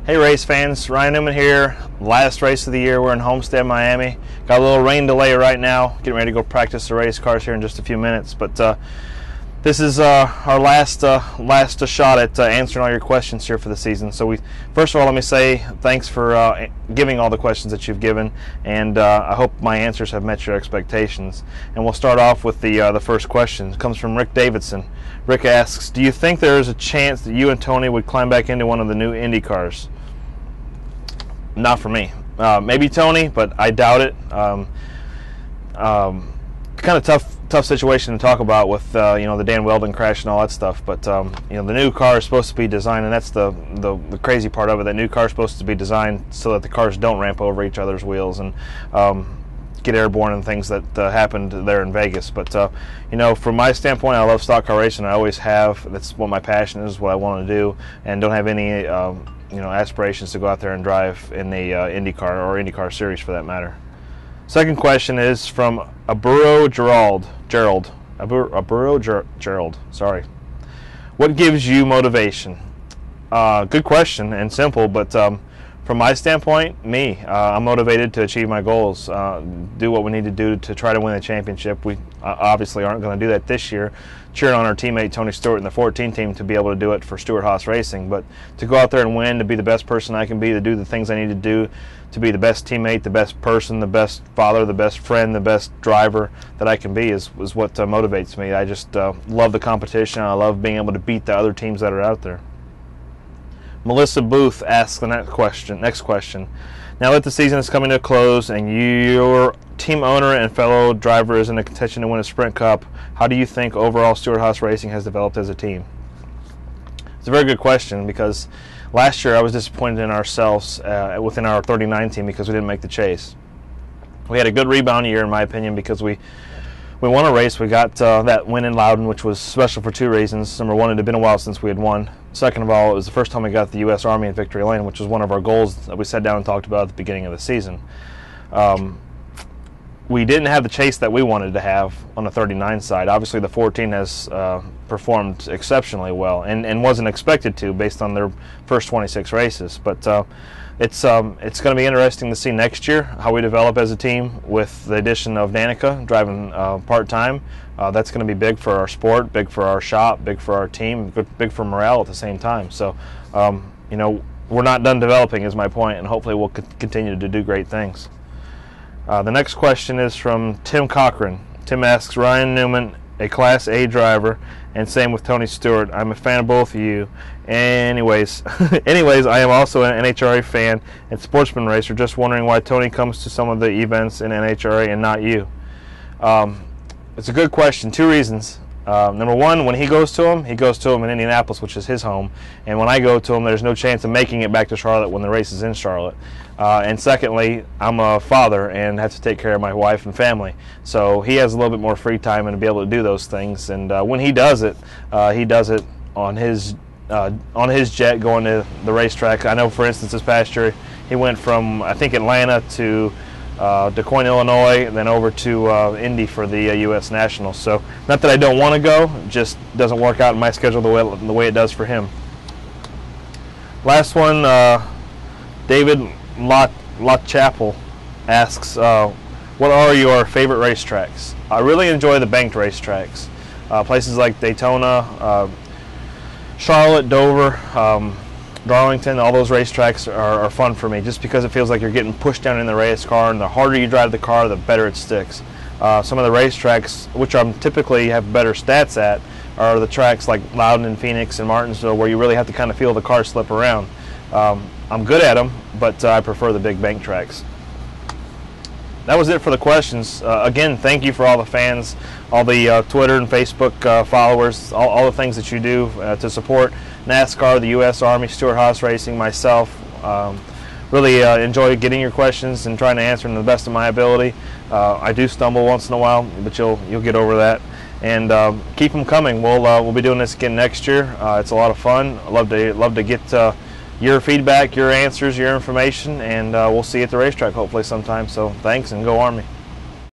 Hey race fans, Ryan Newman here. Last race of the year. We're in Homestead, Miami. Got a little rain delay right now. Getting ready to go practice the race cars here in just a few minutes. But this is our last shot at answering all your questions here for the season. So first of all, let me say thanks for giving all the questions that you've given, and I hope my answers have met your expectations. And we'll start off with the first question. It comes from Rick Davidson. Rick asks, do you think there is a chance that you and Tony would climb back into one of the new Indy cars? Not for me. Maybe Tony, but I doubt it. Kind of tough situation to talk about with the Dan Weldon crash and all that stuff. But the new car is supposed to be designed, and that's the crazy part of it. That new car is supposed to be designed so that the cars don't ramp over each other's wheels and get airborne and things that happened there in Vegas. But from my standpoint, I love stock car racing. I always have. That's what my passion is. What I want to do, and don't have any aspirations to go out there and drive in the IndyCar or IndyCar series for that matter. Second question is from Aburo Gerald. Sorry. What gives you motivation? Good question and simple, but from my standpoint, me. I'm motivated to achieve my goals, do what we need to do to try to win the championship. We obviously aren't going to do that this year. Cheering on our teammate Tony Stewart and the 14 team to be able to do it for Stewart-Haas Racing, but to go out there and win, to be the best person I can be, to do the things I need to do, to be the best teammate, the best person, the best father, the best friend, the best driver that I can be is what motivates me. I just love the competition. I love being able to beat the other teams that are out there. Melissa Booth asks the next question. Now that the season is coming to a close and your team owner and fellow driver is in a contention to win a Sprint Cup, how do you think overall Stewart-Haas Racing has developed as a team? It's a very good question, because last year I was disappointed in ourselves within our 39 team because we didn't make the chase. We had a good rebound year, in my opinion, because we won a race. We got that win in Loudon, which was special for two reasons. Number one, it had been a while since we had won. Second of all, it was the first time we got the U.S. Army in victory lane, which was one of our goals that we sat down and talked about at the beginning of the season. We didn't have the chase that we wanted to have on the 39 side. Obviously, the 14 has performed exceptionally well and wasn't expected to based on their first 26 races. But it's going to be interesting to see next year how we develop as a team with the addition of Danica driving part-time. That's going to be big for our sport, big for our shop, big for our team, big for morale at the same time. So, we're not done developing is my point, and hopefully we'll continue to do great things. The next question is from Tim Cochran. Tim asks, Ryan Newman, a Class A driver, and same with Tony Stewart. I'm a fan of both of you. Anyways, I am also an NHRA fan and sportsman racer. Just wondering why Tony comes to some of the events in NHRA and not you. It's a good question. Two reasons. Number one, when he goes to him in Indianapolis, which is his home. And when I go to him, there's no chance of making it back to Charlotte when the race is in Charlotte. And secondly, I'm a father and have to take care of my wife and family. So he has a little bit more free time and to be able to do those things. And when he does it on his jet going to the racetrack. I know, for instance, this past year, he went from, I think, Atlanta to DeQuoin, Illinois, and then over to Indy for the U.S. Nationals. So, not that I don't want to go, just doesn't work out in my schedule the way it does for him. Last one, David Chapel asks, what are your favorite racetracks? I really enjoy the banked racetracks. Places like Daytona, Charlotte, Dover, Darlington, all those racetracks are fun for me just because it feels like you're getting pushed down in the race car, and the harder you drive the car, the better it sticks. Some of the racetracks, which I'm typically have better stats at, are the tracks like Loudon and Phoenix and Martinsville, where you really have to kind of feel the car slip around. I'm good at them, but I prefer the big bank tracks. That was it for the questions. Again, thank you for all the fans, all the Twitter and Facebook followers, all the things that you do to support NASCAR, the U.S. Army, Stewart-Haas Racing, myself. Really enjoy getting your questions and trying to answer them to the best of my ability. I do stumble once in a while, but you'll get over that. And keep them coming. We'll be doing this again next year. It's a lot of fun. I love to get your feedback, your answers, your information, and we'll see you at the racetrack hopefully sometime. So thanks, and go Army.